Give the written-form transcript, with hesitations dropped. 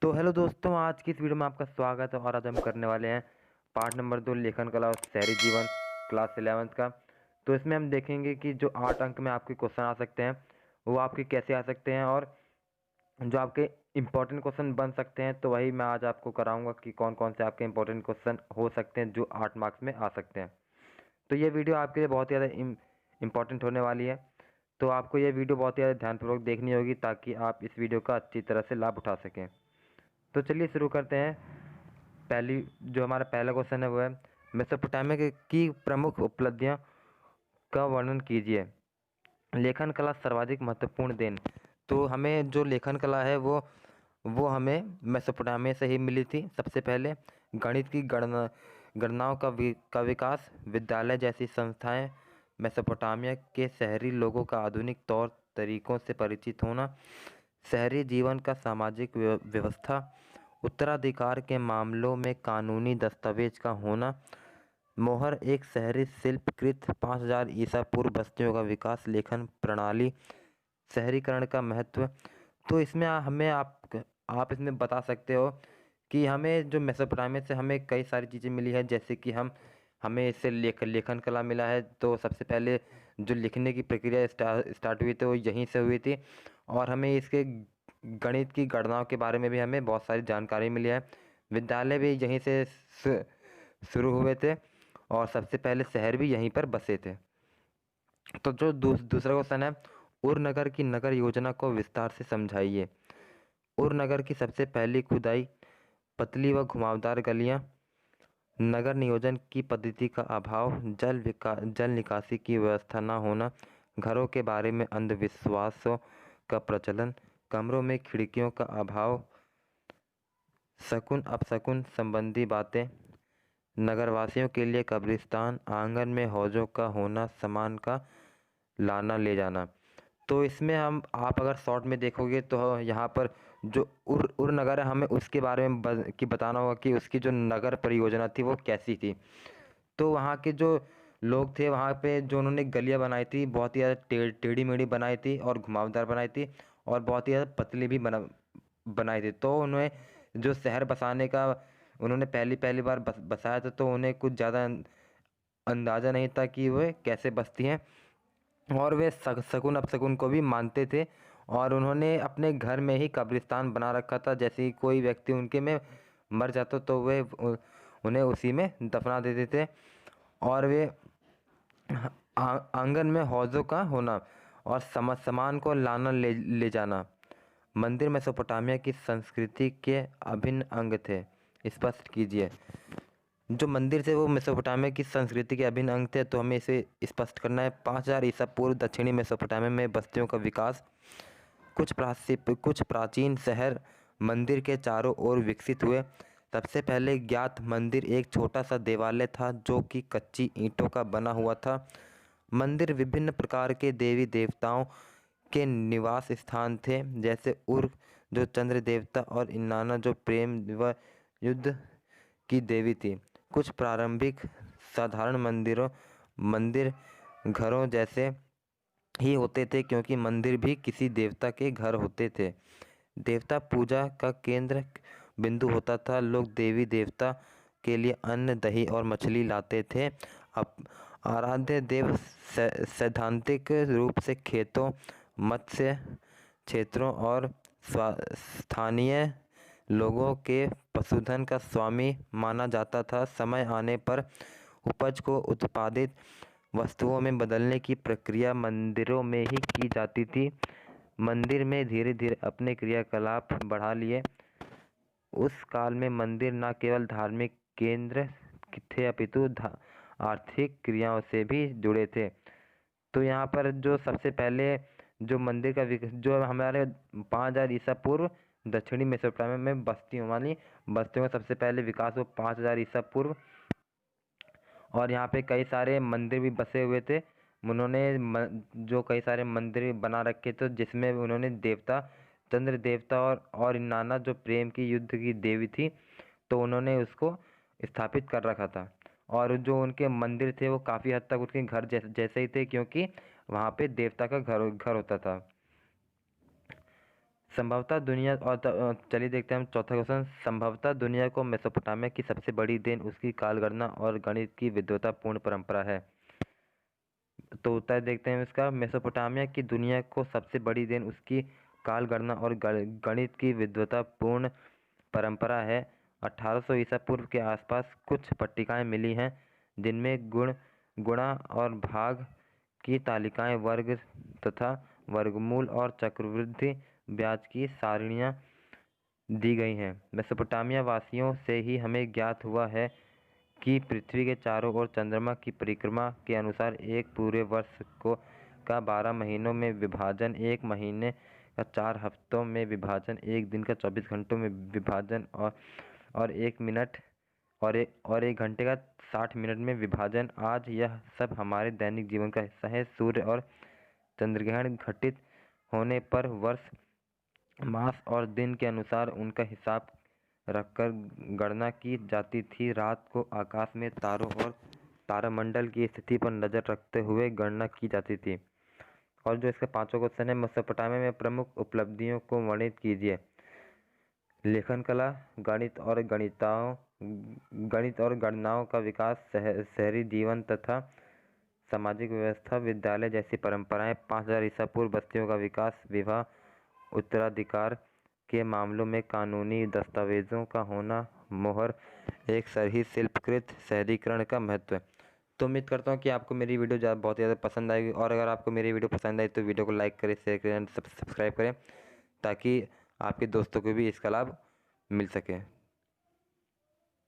तो हेलो दोस्तों, आज की इस वीडियो में आपका स्वागत है। और आज हम करने वाले हैं पार्ट नंबर 2, लेखन कला और शहरी जीवन, क्लास 11th का। तो इसमें हम देखेंगे कि जो 8 अंक में आपके क्वेश्चन आ सकते हैं वो आपके कैसे आ सकते हैं, और जो आपके इम्पोर्टेंट क्वेश्चन बन सकते हैं तो वही मैं आज आपको कराऊंगा कि कौन कौन से आपके इम्पोर्टेंट क्वेश्चन हो सकते हैं जो 8 मार्क्स में आ सकते हैं। तो ये वीडियो आपके लिए बहुत ही ज़्यादा इम्पोर्टेंट होने वाली है। तो आपको ये वीडियो बहुत ही ज़्यादा ध्यानपूर्वक देखनी होगी ताकि आप इस वीडियो का अच्छी तरह से लाभ उठा सकें। तो चलिए शुरू करते हैं। पहली जो हमारा पहला क्वेश्चन है वो है, मेसोपोटामिया की प्रमुख उपलब्धियां का वर्णन कीजिए। लेखन कला सर्वाधिक महत्वपूर्ण देन। तो हमें जो लेखन कला है वो हमें मेसोपोटामिया से ही मिली थी। सबसे पहले गणित की गणनाओं का विकास, विद्यालय जैसी संस्थाएं, मेसोपोटामिया के शहरी लोगों का आधुनिक तौर तरीकों से परिचित होना, शहरी जीवन का सामाजिक व्यवस्था, उत्तराधिकार के मामलों में कानूनी दस्तावेज का होना, मोहर एक शहरी शिल्पकृत 5000 ईसा पूर्व बस्तियों का विकास, लेखन प्रणाली, शहरीकरण का महत्व। तो इसमें हमें आप इसमें बता सकते हो कि हमें जो मेसोपोटामिया से हमें कई सारी चीज़ें मिली है, जैसे कि हमें इससे लेखन कला मिला है। तो सबसे पहले जो लिखने की प्रक्रिया स्टार्ट हुई थी वो यहीं से हुई थी। और हमें इसके गणित की गणनाओं के बारे में भी हमें बहुत सारी जानकारी मिली है। विद्यालय भी यहीं से शुरू हुए थे और सबसे पहले शहर भी यहीं पर बसे थे। तो जो दूसरा क्वेश्चन है, उर नगर की नगर योजना को विस्तार से समझाइए। उर नगर की सबसे पहली खुदाई, पतली व घुमावदार गलियां, नगर नियोजन की पद्धति का अभाव, जल निकासी की व्यवस्था न होना, घरों के बारे में अंधविश्वासों का प्रचलन, कमरों में खिड़कियों का अभाव, शकुन अपशकुन संबंधी बातें, नगरवासियों के लिए कब्रिस्तान, आंगन में हौजों का होना, सामान का लाना ले जाना। तो इसमें आप अगर शॉर्ट में देखोगे तो यहाँ पर जो उर नगर है, हमें उसके बारे में बताना होगा कि उसकी जो नगर परियोजना थी वो कैसी थी। तो वहाँ के जो लोग थे, वहाँ पे जो उन्होंने गलियाँ बनाई थी बहुत ही ज़्यादा टेढ़ी मेढ़ी बनाई थी और घुमावदार बनाई थी, और बहुत ही ज़्यादा पतली भी बनाई थी। तो उन्हें जो शहर बसाने का उन्होंने पहली पहली बार बसाया था, तो उन्हें कुछ ज़्यादा अंदाज़ा नहीं था कि वह कैसे बसती हैं, और वे शकुन अपशकुन को भी मानते थे। और उन्होंने अपने घर में ही कब्रिस्तान बना रखा था। जैसे ही कोई व्यक्ति उनके में मर जाता तो वे उन्हें उसी में दफना देते थे। और वे आंगन में हौजों का होना और सामान को लाना ले जाना। मंदिर मेसोपोटामिया की संस्कृति के अभिन्न अंग थे, स्पष्ट कीजिए। जो मंदिर थे वो मेसोपोटामिया की संस्कृति के अभिन्न अंग थे, तो हमें इसे स्पष्ट करना है। 5000 ईसा पूर्व दक्षिणी मेसोपोटामिया में बस्तियों का विकास, कुछ प्राचीन शहर मंदिर के चारों ओर विकसित हुए। सबसे पहले ज्ञात मंदिर एक छोटा सा देवालय था जो कि कच्ची ईंटों का बना हुआ था। मंदिर विभिन्न प्रकार के देवी देवताओं के निवास स्थान थे, जैसे उर जो चंद्र देवता और इन्नाना जो प्रेम व युद्ध की देवी थी। कुछ प्रारंभिक साधारण मंदिर घरों जैसे ही होते थे, क्योंकि मंदिर भी किसी देवता के घर होते थे। देवता पूजा का केंद्र बिंदु होता था। लोग देवी देवता के लिए अन्न, दही और मछली लाते थे। अब आराध्य देव सैद्धांतिक रूप से खेतों, मत्स्य क्षेत्रों और स्थानीय लोगों के पशुधन का स्वामी माना जाता था। समय आने पर उपज को उत्पादित वस्तुओं में बदलने की प्रक्रिया मंदिरों में ही की जाती थी। मंदिर में धीरे धीरे अपने क्रियाकलाप बढ़ा लिए। उस काल में मंदिर न केवल धार्मिक केंद्र थे अपितु आर्थिक क्रियाओं से भी जुड़े थे। तो यहाँ पर जो सबसे पहले जो मंदिर का जो हमारे 5000 ईसा पूर्व दक्षिणी मेसोपोटामिया में बस्तियों का सबसे पहले विकास हुआ 5000 ईसा पूर्व। और यहाँ पे कई सारे मंदिर भी बसे हुए थे। उन्होंने जो कई सारे मंदिर बना रखे थे, जिसमें उन्होंने देवता चंद्र देवता और इन्नाना जो प्रेम की युद्ध की देवी थी, तो उन्होंने उसको स्थापित कर रखा था। और जो उनके मंदिर थे वो काफ़ी हद तक उनके घर जैसे ही थे, क्योंकि वहाँ पे देवता का घर घर होता था। संभवतः दुनिया और चलिए देखते हैं हम चौथा क्वेश्चन। संभवतः दुनिया को मेसोपोटामिया की सबसे बड़ी देन उसकी कालगणना और गणित की विद्वतापूर्ण परंपरा है। तो उत्तर देखते हैं इसका। मेसोपोटामिया की दुनिया को सबसे बड़ी देन उसकी कालगणना और गणित की विद्वतापूर्ण परंपरा है। 1800 ईसा पूर्व के आसपास कुछ पट्टिकाएं मिली हैं जिनमें गुणा और भाग की तालिकाएं, वर्ग तथा वर्गमूल और चक्रवृद्धि ब्याज की सारणियां दी गई हैं। मेसोपोटामिया वासियों से ही हमें ज्ञात हुआ है कि पृथ्वी के चारों ओर चंद्रमा की परिक्रमा के अनुसार एक पूरे वर्ष का 12 महीनों में विभाजन, एक महीने का 4 हफ्तों में विभाजन, एक दिन का 24 घंटों में विभाजन और एक मिनट और एक घंटे का 60 मिनट में विभाजन। आज यह सब हमारे दैनिक जीवन का हिस्सा है। सूर्य और चंद्रग्रहण घटित होने पर वर्ष, मास और दिन के अनुसार उनका हिसाब रखकर गणना की जाती थी। रात को आकाश में तारों और तारामंडल की स्थिति पर नजर रखते हुए गणना की जाती थी। और जो इसका पांचवा क्वेश्चन है, मेसोपोटामिया में प्रमुख उपलब्धियों को वर्णित कीजिए। लेखन कला, गणित और गणनाओं का विकास, शहरी जीवन तथा सामाजिक व्यवस्था, विद्यालय जैसी परंपराएं, 5000 ईसा पूर्व बस्तियों का विकास, विवाह, उत्तराधिकार के मामलों में कानूनी दस्तावेजों का होना, मोहर, एक सही शिल्पकृत शहरीकरण का महत्व। तो उम्मीद करता हूँ कि आपको मेरी वीडियो बहुत ज़्यादा पसंद आएगी। और अगर आपको मेरी वीडियो पसंद आई तो वीडियो को लाइक करें, शेयर करें, सब्सक्राइब करें ताकि आपके दोस्तों को भी इसका लाभ मिल सके।